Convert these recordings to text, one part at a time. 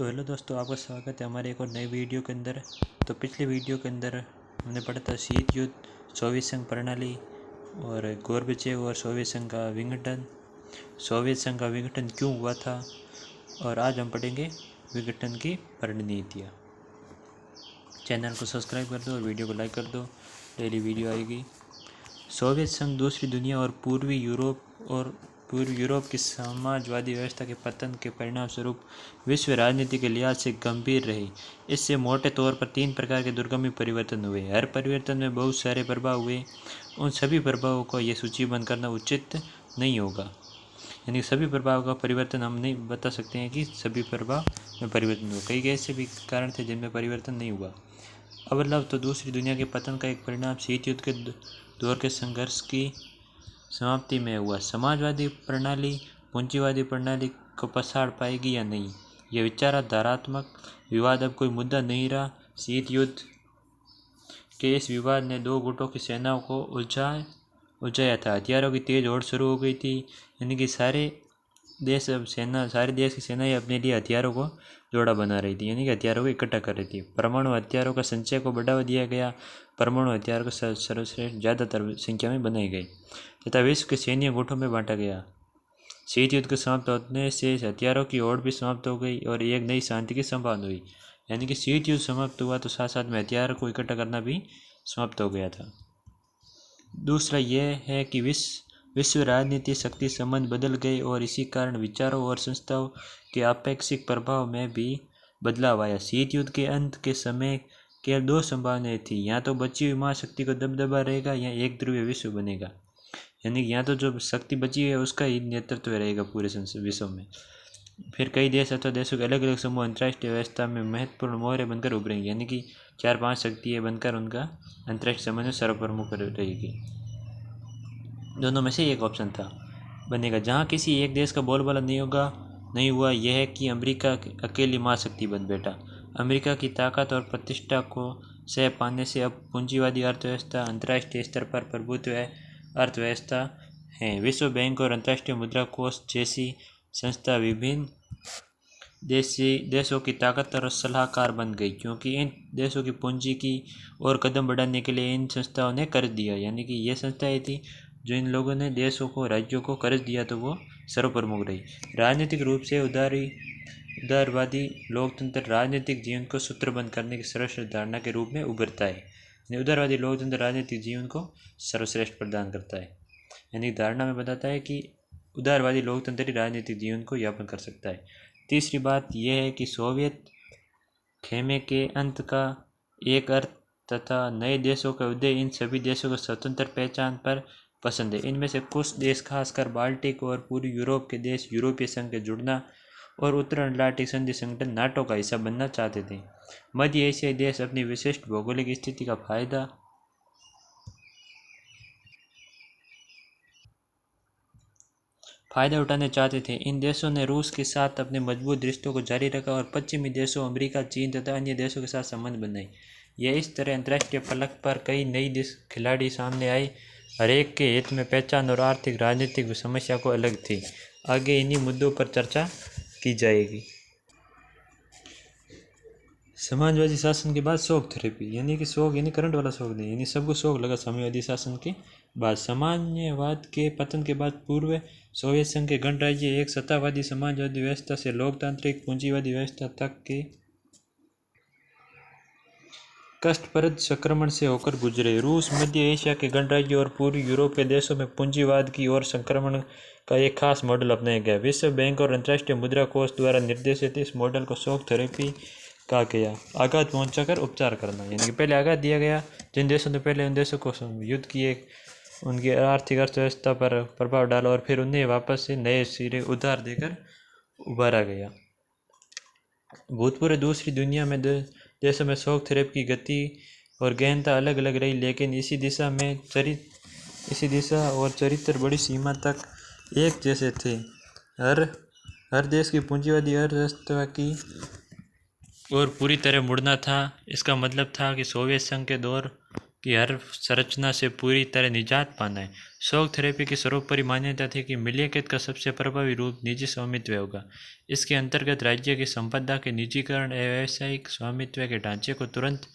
तो हेलो दोस्तों, आपका स्वागत है हमारे एक और नए वीडियो के अंदर। तो पिछले वीडियो के अंदर हमने पढ़ा था शीत युद्ध, सोवियत संघ प्रणाली और गोर्बचेव और सोवियत संघ का विघटन, सोवियत संघ का विघटन क्यों हुआ था। और आज हम पढ़ेंगे विघटन की रणनीतियाँ। चैनल को सब्सक्राइब कर दो और वीडियो को लाइक कर दो, डेली वीडियो आएगी। सोवियत संघ दूसरी दुनिया और पूर्वी यूरोप की समाजवादी व्यवस्था के पतन के परिणाम स्वरूप विश्व राजनीति के लिहाज से गंभीर रही। इससे मोटे तौर पर 3 प्रकार के दुर्गमी परिवर्तन हुए। हर परिवर्तन में बहुत सारे प्रभाव हुए। उन सभी प्रभावों को ये सूचीबद्ध करना उचित नहीं होगा, यानी सभी प्रभाव का परिवर्तन हम नहीं बता सकते हैं कि सभी प्रभाव में परिवर्तन हुआ। कई ऐसे भी कारण थे जिनमें परिवर्तन नहीं हुआ। अवलंब तो दूसरी दुनिया के पतन का एक परिणाम शीत युद्ध के दौर के संघर्ष की समाप्ति में हुआ। समाजवादी प्रणाली पूंजीवादी प्रणाली को पछाड़ पाएगी या नहीं, यह विचारधारात्मक विवाद अब कोई मुद्दा नहीं रहा। शीत युद्ध के इस विवाद ने 2 गुटों की सेनाओं को उलझाया था। हथियारों की तेज होड़ शुरू हो गई थी, यानी कि सारे देश की सेनाएं अपने लिए हथियारों को जोड़ा बना रही थी, यानी कि हथियारों को इकट्ठा कर रही थी। परमाणु हथियारों का संचय को बढ़ावा दिया गया। परमाणु हथियार को सर्वश्रेष्ठ ज़्यादातर संख्या में बनाई गई तथा विश्व के सैन्य गुटों में बांटा गया। शीत युद्ध के समाप्त होने से हथियारों की होड़ भी समाप्त हो गई और एक नई शांति की संभावना हुई। यानी कि शीत युद्ध समाप्त हुआ तो साथ साथ में हथियार को इकट्ठा करना भी समाप्त हो गया था। दूसरा यह है कि विश्व राजनीति शक्ति संबंध बदल गए और इसी कारण विचारों और संस्थाओं के आपेक्षिक प्रभाव में भी बदलाव आया। शीत युद्ध के अंत के समय केवल 2 संभावनाएं थी, या तो बची हुई महाशक्ति को दबदबा रहेगा या एक ध्रुवीय विश्व बनेगा, यानी कि या तो जो शक्ति बची है उसका ही नेतृत्व रहेगा पूरे विश्व में। फिर कई देश अथवा देशों के अलग अलग समूह अंतर्राष्ट्रीय व्यवस्था में महत्वपूर्ण मोहरे बनकर उभरेंगे, यानी कि 4-5 शक्तियाँ बनकर उनका अंतर्राष्ट्रीय संबंध में सर्वप्रमुख रहेगी। दोनों में से एक ऑप्शन था बनेगा। जहाँ किसी एक देश का बोलबाला नहीं हुआ यह है कि अमेरिका अकेली महाशक्ति बन बैठा। अमेरिका की ताकत और प्रतिष्ठा को सह पाने से अब पूंजीवादी अर्थव्यवस्था अंतर्राष्ट्रीय स्तर पर प्रभुत्व अर्थव्यवस्था है। विश्व बैंक और अंतर्राष्ट्रीय मुद्रा कोष जैसी संस्था विभिन्न देशों की ताकतवर सलाहकार बन गई, क्योंकि इन देशों की पूंजी की और कदम बढ़ाने के लिए इन संस्थाओं ने कर्ज दिया। यानी कि ये संस्थाएं थी जो इन लोगों ने देशों को, राज्यों को कर्ज दिया तो वो सर्वप्रमुख रही। राजनीतिक रूप से उदारवादी लोकतंत्र राजनीतिक जीवन को सूत्रबद्ध करने की सर्वश्रेष्ठ धारणा के रूप में उभरता है। उदारवादी लोकतंत्र राजनीतिक जीवन को सर्वश्रेष्ठ प्रदान करता है, यानी धारणा में बताता है कि उदारवादी लोकतंत्र ही राजनीतिक जीवन को यापन कर सकता है। तीसरी बात यह है कि सोवियत खेमे के अंत का एक अर्थ तथा नए देशों का उदय इन सभी देशों को स्वतंत्र पहचान पर पसंद है। इनमें से कुछ देश, खासकर बाल्टिक और पूर्वी यूरोप के देश, यूरोपीय संघ के जुड़ना और उत्तर अटलांटिक संधि संगठन नाटो का हिस्सा बनना चाहते थे। मध्य एशियाई देश अपनी विशिष्ट भौगोलिक स्थिति का फायदा उठाने चाहते थे। इन देशों ने रूस के साथ अपने मजबूत रिश्तों को जारी रखा और पश्चिमी देशों अमेरिका, चीन तथा अन्य देशों के साथ संबंध बनाए। यह इस तरह अंतर्राष्ट्रीय फलक पर कई नई खिलाड़ी सामने आए, हर एक के हित में पहचान और आर्थिक राजनीतिक समस्या को अलग थी। आगे इन्हीं मुद्दों पर चर्चा की जाएगी। समाजवादी शासन के बाद शॉक थेरेपी, यानी कि शॉक यानी करंट वाला शॉक नहीं, यानी सबको शॉक लगा साम्यवादी शासन के बाद। साम्यवाद के पतन के बाद पूर्व सोवियत संघ के गणराज्य एक सत्तावादी समाजवादी व्यवस्था से लोकतांत्रिक पूंजीवादी व्यवस्था तक के कष्टप्रद संक्रमण से होकर गुजरे। रूस, मध्य एशिया के गणराज्य और पूर्वी यूरोप के देशों में पूंजीवाद की ओर संक्रमण का एक खास मॉडल अपनाया गया। विश्व बैंक और अंतर्राष्ट्रीय मुद्रा कोष द्वारा निर्देशित इस मॉडल को शॉक थेरेपी कहा गया। आघात पहुंचाकर उपचार करना, यानी कि पहले आघात दिया गया जिन देशों ने पहले उन देशों को युद्ध किए, उनकी आर्थिक अर्थव्यवस्था पर प्रभाव डाला और फिर उन्हें वापस से नए सिरे उधार देकर उभारा गया। भूतपूर्व दूसरी दुनिया में देशों में शॉक थेरेपी की गति और गहनता अलग अलग रही, लेकिन इसी दिशा और चरित्र बड़ी सीमा तक एक जैसे थे। हर देश की पूंजीवादी अर्थव्यवस्था की और पूरी तरह मुड़ना था। इसका मतलब था कि सोवियत संघ के दौर कि हर संरचना से पूरी तरह निजात पाना है। शॉक थेरेपी की सर्वोपरि मान्यता थी कि मिलियत का सबसे प्रभावी रूप निजी स्वामित्व होगा। इसके अंतर्गत राज्य की संपदा के निजीकरण एवं व्यावसायिक स्वामित्व के ढांचे को तुरंत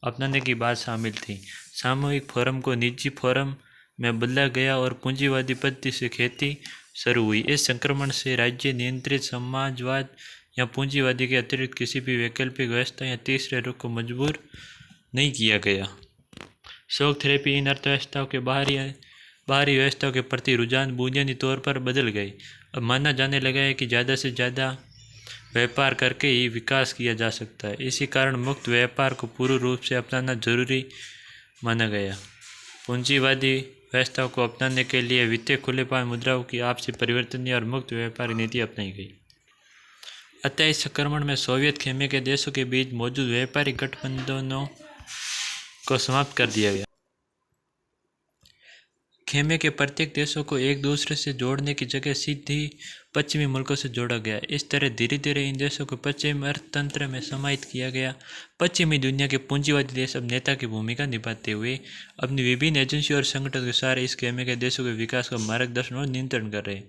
अपनाने की बात शामिल थी। सामूहिक फोरम को निजी फोरम में बदला गया और पूंजीवादी पद्धति से खेती शुरू हुई। इस संक्रमण से राज्य नियंत्रित समाजवाद या पूंजीवादी के अतिरिक्त किसी भी वैकल्पिक व्यवस्था या तीसरे रुख को मजबूर नहीं किया गया। शॉक थेरेपी इन अर्थव्यवस्थाओं के बाहरी व्यवस्थाओं के प्रति रुझान बुनियादी तौर पर बदल गए। अब माना जाने लगा है कि ज़्यादा से ज़्यादा व्यापार करके ही विकास किया जा सकता है। इसी कारण मुक्त व्यापार को पूर्ण रूप से अपनाना जरूरी माना गया। पूंजीवादी व्यवस्थाओं को अपनाने के लिए वित्तीय खुलेपन, मुद्राओं की आपसी परिवर्तनीय और मुक्त व्यापार नीति अपनाई गई। अतः इस संक्रमण में सोवियत खेमे के देशों के बीच मौजूद व्यापारिक गठबंधनों को समाप्त कर दिया गया। खेमे के प्रत्येक देशों को एक दूसरे से जोड़ने की जगह सीधी पश्चिमी मुल्कों से जोड़ा गया। इस तरह धीरे धीरे इन देशों को पश्चिमी अर्थतंत्र में समाहित किया गया। पश्चिमी दुनिया के पूंजीवादी देश अब नेता की भूमिका निभाते हुए अपनी विभिन्न एजेंसियों और संगठनों के सारे इस खेमे के देशों के विकास का मार्गदर्शन और नियंत्रण कर रहे हैं।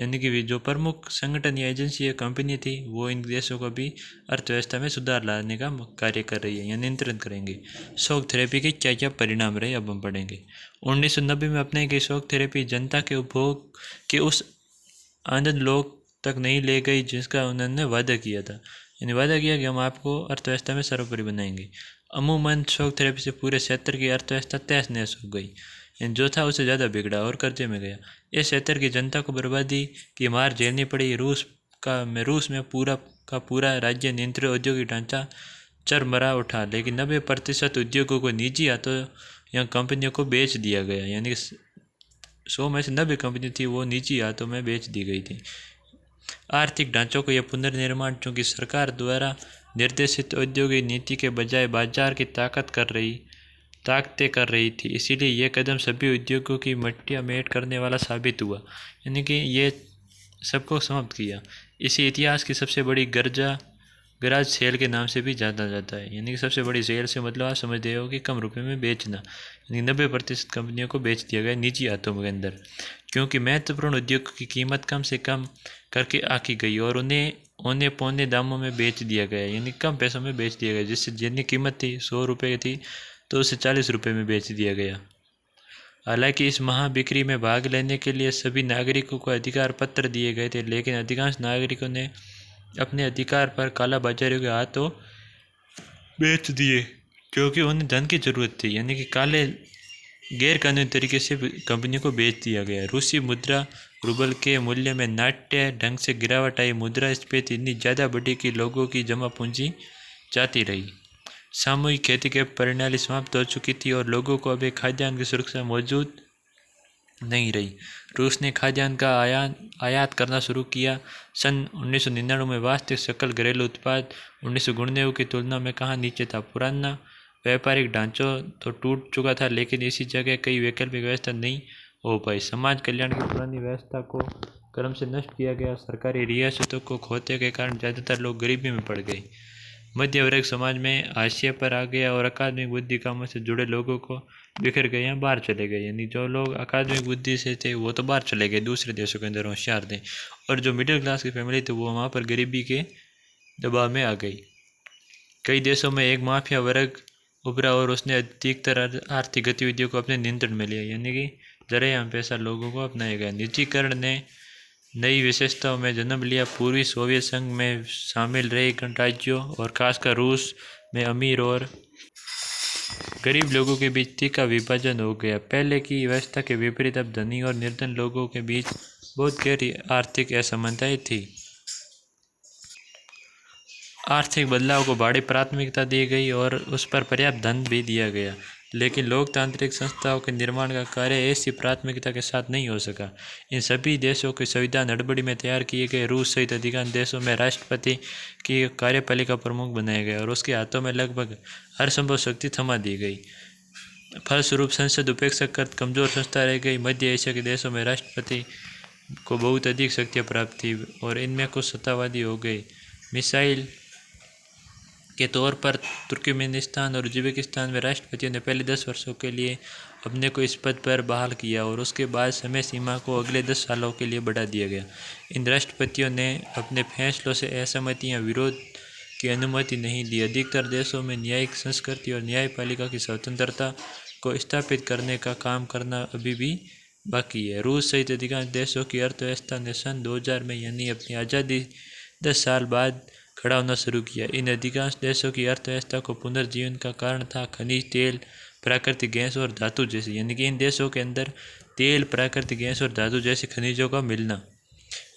यानी कि जो प्रमुख संगठन या एजेंसी या कंपनी थी वो इन देशों को भी अर्थव्यवस्था में सुधार लाने का कार्य कर रही है या नियंत्रण करेंगे। शॉक थेरेपी के क्या क्या परिणाम रहे अब हम पढ़ेंगे। 1990 में अपनाई गई शॉक थेरेपी जनता के उपभोग के उस आनंद लोग तक नहीं ले गई जिसका उन्होंने वादा किया था। यानी वादा किया कि हम आपको अर्थव्यवस्था में सर्वोपरि बनाएंगे। अमूमन शॉक थेरेपी से पूरे क्षेत्र की अर्थव्यवस्था तहस नहस हो गई। जो था उससे ज़्यादा बिगड़ा और कर्जे में गया। इस क्षेत्र की जनता को बर्बादी की मार झेलनी पड़ी। रूस में पूरा का पूरा राज्य नियंत्रित औद्योगिक ढांचा चरमरा उठा, लेकिन 90% उद्योगों को निजी हाथों या कंपनियों को बेच दिया गया। यानी 100 में से 90 कंपनी थी वो निजी हाथों में बेच दी गई थी। आर्थिक ढांचों को यह पुनर्निर्माण चूँकि सरकार द्वारा निर्देशित औद्योगिक नीति के बजाय बाजार की ताकतें कर रही थी, इसीलिए यह कदम सभी उद्योगों की मट्टियाँ मेट करने वाला साबित हुआ। यानी कि ये सबको समाप्त किया। इसी इतिहास की सबसे बड़ी गराज सेल के नाम से भी जाना जाता है। यानी कि सबसे बड़ी सेल से मतलब आप समझते हो कि कम रुपए में बेचना। यानी 90% कंपनियों को बेच दिया गया निजी हाथों के अंदर, क्योंकि महत्वपूर्ण उद्योग की कीमत कम से कम करके आकी गई और उन्हें औने पौने दामों में बेच दिया गया। यानी कम पैसों में बेच दिया गया। जिससे जितनी कीमत थी 100 रुपये की थी तो उसे 40 रुपये में बेच दिया गया। हालांकि इस महाबिक्री में भाग लेने के लिए सभी नागरिकों को अधिकार पत्र दिए गए थे, लेकिन अधिकांश नागरिकों ने अपने अधिकार पर कालाबाजारियों के हाथों बेच दिए, क्योंकि उन्हें धन की जरूरत थी। यानी कि गैर कानूनी तरीके से कंपनियों को बेच दिया गया। रूसी मुद्रा रूबल के मूल्य में नाट्य ढंग से गिरावट आई। मुद्रास्फीति इतनी ज़्यादा बढ़ी कि लोगों की जमा पूंजी जाती रही। सामूहिक खेती के प्रणाली समाप्त हो चुकी थी और लोगों को अब एक खाद्यान्न की सुरक्षा मौजूद नहीं रही। रूस ने खाद्यान्न का आयात करना शुरू किया। सन 1999 में वास्तविक सकल घरेलू उत्पाद 1999 की तुलना में कहाँ नीचे था। पुराना व्यापारिक ढांचा तो टूट चुका था, लेकिन इसी जगह कई वैकल्पिक व्यवस्था नहीं हो पाई। समाज कल्याण की पुरानी व्यवस्था को क्रम से नष्ट किया गया। सरकारी रियासतों को खोते के कारण ज़्यादातर लोग गरीबी में पड़ गए। मध्य वर्ग समाज में हाशिए पर आ गया और अकादमिक बुद्धि कामों से जुड़े लोगों को बिखर गए या बाहर चले गए। यानी जो लोग अकादमिक बुद्धि से थे वो तो बाहर चले गए, दूसरे देशों के अंदर होशियार थे, और जो मिडिल क्लास की फैमिली थी वो वहाँ पर गरीबी के दबाव में आ गई। कई देशों में एक माफिया वर्ग उभरा और उसने अधिकतर आर्थिक गतिविधियों को अपने नियंत्रण में लिया। यानी कि जरियाम पैसा लोगों को अपनाया गया। निजीकरण ने नई विशेषताओं में जन्म लिया। पूर्वी सोवियत संघ में शामिल रहे गणराज्यों और खासकर रूस में अमीर और गरीब लोगों के बीच तीखा विभाजन हो गया। पहले की व्यवस्था के विपरीत अब धनी और निर्धन लोगों के बीच बहुत गहरी आर्थिक असमानताएं थी। आर्थिक बदलाव को बड़ी प्राथमिकता दी गई और उस पर पर्याप्त धन भी दिया गया, लेकिन लोकतांत्रिक संस्थाओं के निर्माण का कार्य ऐसी प्राथमिकता के साथ नहीं हो सका। इन सभी देशों के संविधान हड़बड़ी में तैयार किए गए। रूस सहित अधिकांश देशों में राष्ट्रपति की कार्यपालिका प्रमुख बनाया गया और उसके हाथों में लगभग हर संभव शक्ति थमा दी गई। फलस्वरूप संसद उपेक्षाकृत कमजोर संस्था रह गई। मध्य एशिया के देशों में राष्ट्रपति को बहुत अधिक शक्तियाँ प्राप्त थी और इनमें कुछ सत्तावादी हो गए। मिसाइल के तौर पर तुर्कमेनिस्तान और उज्बेकिस्तान में राष्ट्रपतियों ने पहले 10 वर्षों के लिए अपने को इस पद पर बहाल किया और उसके बाद समय सीमा को अगले 10 सालों के लिए बढ़ा दिया गया। इन राष्ट्रपतियों ने अपने फैसलों से असहमति या विरोध की अनुमति नहीं दी। अधिकतर देशों में न्यायिक संस्कृति और न्यायपालिका की स्वतंत्रता को स्थापित करने का काम करना अभी भी बाकी है। रूस सहित अधिकांश देशों की अर्थव्यवस्था ने सन 2000 में यानी अपनी आज़ादी 10 साल बाद खड़ा होना शुरू किया। इन अधिकांश देशों की अर्थव्यवस्था को पुनर्जीवन का कारण था खनिज तेल, प्राकृतिक गैस और धातु जैसी, यानी कि इन देशों के अंदर तेल, प्राकृतिक गैस और धातु जैसे खनिजों का मिलना।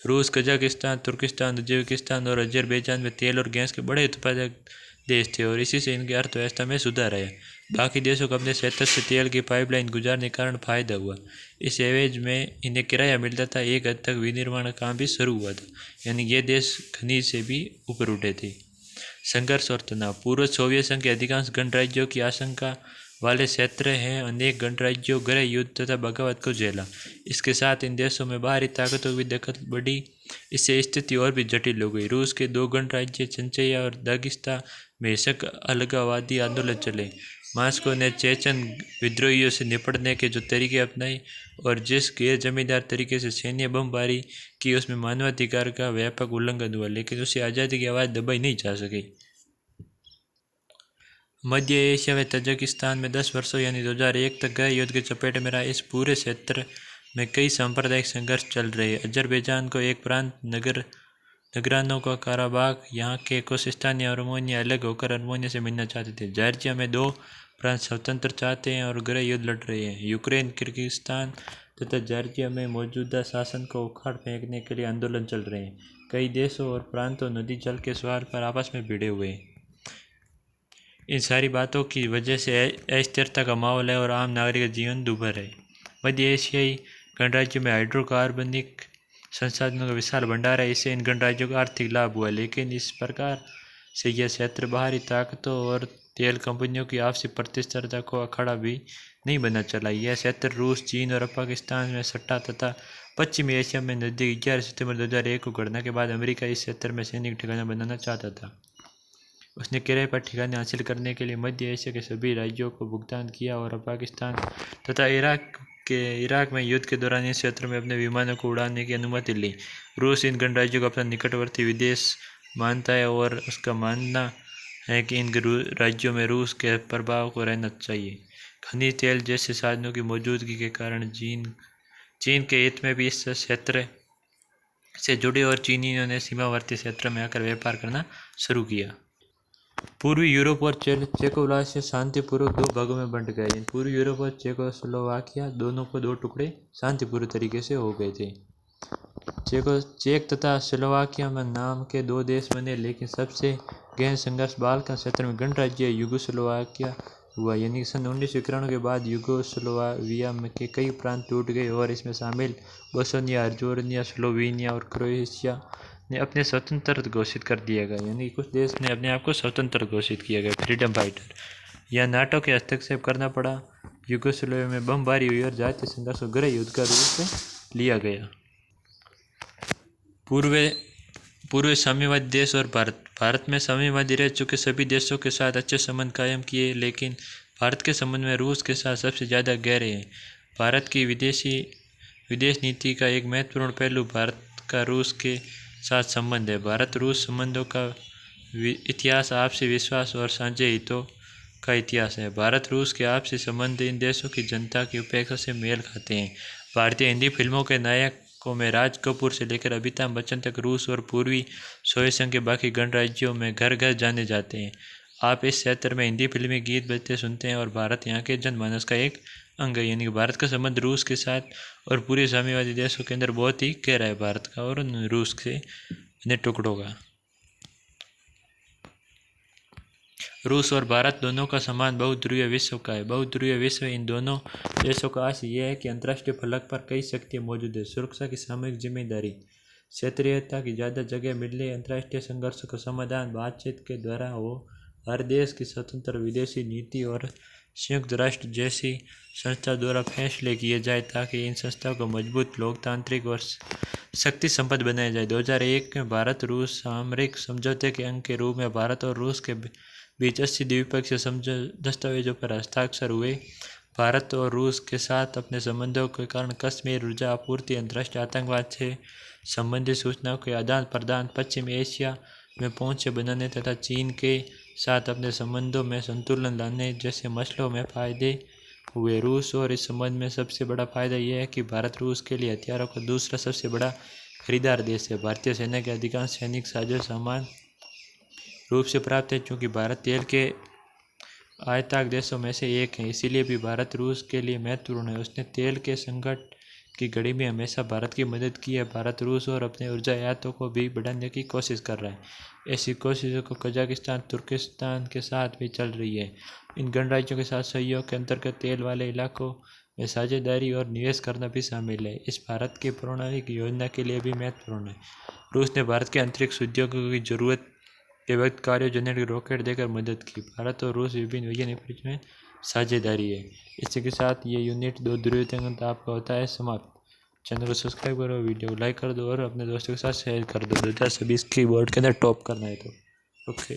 रूस, कजाकिस्तान, तुर्किस्तान, उज्बेकिस्तान और अजरबैजान में तेल और गैस के बड़े उत्पादक देश थे और इसी से इनकी अर्थव्यवस्था में सुधार आया। बाकी देशों को अपने क्षेत्र से तेल की पाइपलाइन गुजारने के कारण फायदा हुआ। इस एवज में इन्हें किराया मिलता था। एक हद तक विनिर्माण काम भी शुरू हुआ था, यानी ये देश खनिज से भी ऊपर उठे थे। संघर्ष और तनाव। पूर्व सोवियत संघ के अधिकांश गणराज्यों की आशंका वाले क्षेत्र हैं। अनेक गणराज्यों गृह युद्ध तथा बगावत को झेला। इसके साथ इन देशों में बाहरी ताकतों की दखल बढ़ी। इससे स्थिति और भी जटिल हो गई। रूस के 2 गणराज्य चंचया और दागिस्तान में हिंसक अलगाववादी आंदोलन चले। मास्को ने चेचन विद्रोहियों से निपटने के जो तरीके अपनाए और जिस गैर जमींदार तरीके से सैन्य बमबारी की, उसमें मानवाधिकार का व्यापक उल्लंघन हुआ, लेकिन उसे आज़ादी की आवाज़ दबाई नहीं जा सकी। मध्य एशिया व तजाकिस्तान में 10 वर्षों यानी 2001 तक गृह युद्ध की चपेट में रहा। इस पूरे क्षेत्र में कई सांप्रदायिक संघर्ष चल रहे हैं। अजरबैजान को एक प्रांत नगरानों का काराबाग, यहाँ के कोसिस्तान और अर्मेनिया अलग होकर अर्मेनिया से मिलना चाहते थे। जॉर्जिया में 2 प्रांत स्वतंत्र चाहते हैं और गृह युद्ध लड़ रहे हैं। यूक्रेन, किर्गिस्तान तथा जॉर्जिया में मौजूदा शासन को उखाड़ फेंकने के लिए आंदोलन चल रहे हैं। कई देशों और प्रांतों नदी जल के सवाल पर आपस में भिड़े हुए हैं। इन सारी बातों की वजह से अस्थिरता का माहौल है और आम नागरिक का जीवन दुभर है। मध्य एशियाई गणराज्यों में हाइड्रोकार्बनिक संसाधनों का विशाल भंडार है। इससे इन गणराज्यों को आर्थिक लाभ हुआ, लेकिन इस प्रकार से यह क्षेत्र बाहरी ताकतों और तेल कंपनियों की आपसी प्रतिस्पर्धा को अखाड़ा भी नहीं बना चला। यह क्षेत्र रूस, चीन और पाकिस्तान में सट्टा तथा पश्चिमी एशिया में नजदीक 11 सितंबर 2001 को घटना के बाद अमेरिका इस क्षेत्र में सैनिक ठिकाना बनाना चाहता था। उसने किराए पर ठिकाने हासिल करने के लिए मध्य एशिया के सभी राज्यों को भुगतान किया और पाकिस्तान तथा इराक में युद्ध के दौरान इस क्षेत्र में अपने विमानों को उड़ाने की अनुमति ली। रूस इन गणराज्यों को अपना निकटवर्ती विदेश मानता है और उसका मानना है कि इन राज्यों में रूस के प्रभाव को रहना चाहिए। खनिज तेल जैसे साधनों की मौजूदगी के कारण चीन के हित में भी इस क्षेत्र से जुड़े और चीनियों ने सीमावर्ती क्षेत्र में आकर व्यापार करना शुरू किया। पूर्वी यूरोप और चेकोस्लोवाकिया शांतिपूर्वक 2 भागों में बंट गए। पूर्वी यूरोप और चेकोस्लोवाकिया दोनों को 2 टुकड़े शांतिपूर्ण तरीके से हो गए थे। चेक तथा स्लोवाकिया में नाम के 2 देश बने, लेकिन सबसे गहन संघर्ष बाल्कन क्षेत्र में गणराज्य यूगोस्लोवाकिया हुआ, यानी सन 1991 के बाद यूगोस्लोविया के कई प्रांत टूट गए और इसमें शामिल बोस्निया, हर्जेगोविना, स्लोवेनिया और क्रोएशिया ने अपने स्वतंत्र घोषित कर दिया गया, यानी कुछ देश ने अपने आप को स्वतंत्र घोषित किया गया। फ्रीडम फाइटर या नाटो के हस्तक्षेप करना पड़ा। यूगोस्लोविया में बमबारी हुई और जातीय संघर्ष को गृह युद्ध का रूप लिया गया। पूर्व साम्यवादी देश और भारत में साम्यवादी रह चुके सभी देशों के साथ अच्छे संबंध कायम किए, लेकिन भारत के संबंध में रूस के साथ सबसे ज़्यादा गहरे हैं। भारत की विदेश नीति का एक महत्वपूर्ण पहलू भारत का रूस के साथ संबंध है। भारत रूस संबंधों का इतिहास आपसी विश्वास और साझे हितों का इतिहास है। भारत रूस के आपसी संबंध इन देशों की जनता की उपेक्षा से मेल खाते हैं। भारतीय हिंदी फिल्मों के नायकों में राज कपूर से लेकर अमिताभ बच्चन तक रूस और पूर्वी सोवियत संघ के बाकी गणराज्यों में घर घर जाने जाते हैं। आप इस क्षेत्र में हिंदी फिल्मी गीत बजते सुनते हैं और भारत यहाँ के जनमानस का एक अंग है, यानी कि भारत का संबंध रूस के साथ और पूरे साम्यवादी देशों के अंदर बहुत ही गहरा है, भारत का और रूस के अन्य टुकड़ों का। रूस और भारत दोनों का समान बहुध्रुवीय विश्व का है। बहुध्रुवीय विश्व इन दोनों देशों का आशय यह है कि अंतर्राष्ट्रीय फलक पर कई शक्तियाँ मौजूद है। सुरक्षा की सामूहिक जिम्मेदारी, क्षेत्रीयता की ज़्यादा जगह मिले, अंतर्राष्ट्रीय संघर्ष का समाधान बातचीत के द्वारा हो, हर देश की स्वतंत्र विदेशी नीति और संयुक्त राष्ट्र जैसी संस्था द्वारा फैसले किए जाए ताकि इन संस्थाओं को मजबूत, लोकतांत्रिक और शक्ति संपन्न बनाया जाए। 2001 में भारत रूस सामरिक समझौते के अंग के रूप में भारत और रूस के बीच 80 द्विपक्षीय दस्तावेजों पर हस्ताक्षर हुए। भारत और रूस के साथ अपने संबंधों के कारण कश्मीर, ऊर्जा आपूर्ति, अंतर्राष्ट्रीय आतंकवाद से संबंधित सूचनाओं के आदान प्रदान, पश्चिम एशिया में पहुंच बनाने तथा चीन के साथ अपने संबंधों में संतुलन लाने जैसे मसलों में फायदे हुए। रूस और इस संबंध में सबसे बड़ा फायदा यह है कि भारत रूस के लिए हथियारों का दूसरा सबसे बड़ा खरीदार देश है। भारतीय सेना के अधिकांश सैनिक साजो सामान रूप से प्राप्त है। चूँकि भारत तेल के आयातक देशों में से एक है, इसीलिए भी भारत रूस के लिए महत्वपूर्ण है। उसने तेल के संकट की घड़ी में हमेशा भारत की मदद की है। भारत रूस और अपने ऊर्जा आयातों को भी बढ़ाने की कोशिश कर रहा है। ऐसी कोशिशों को कजाकिस्तान, तुर्कस्तान के साथ भी चल रही है। इन गणराज्यों के साथ सहयोग के अंतर्गत तेल वाले इलाकों में साझेदारी और निवेश करना भी शामिल है। इस भारत की प्रणोदित योजना के लिए भी महत्वपूर्ण है। रूस ने भारत के अंतरिक्ष उद्योगों की जरूरत के वक्त क्रायोजेनिक रॉकेट देकर मदद की। भारत और रूस विभिन्न वैज्ञानिक परीक्षण में साझेदारी है। इसी के साथ ये यूनिट 2 ध्रुवीयता आपका होता है समाप्त। चैनल को सब्सक्राइब करो, वीडियो को लाइक कर दो और अपने दोस्तों के साथ शेयर कर दो। 2020 की बोर्ड के अंदर टॉप करना है तो ओके।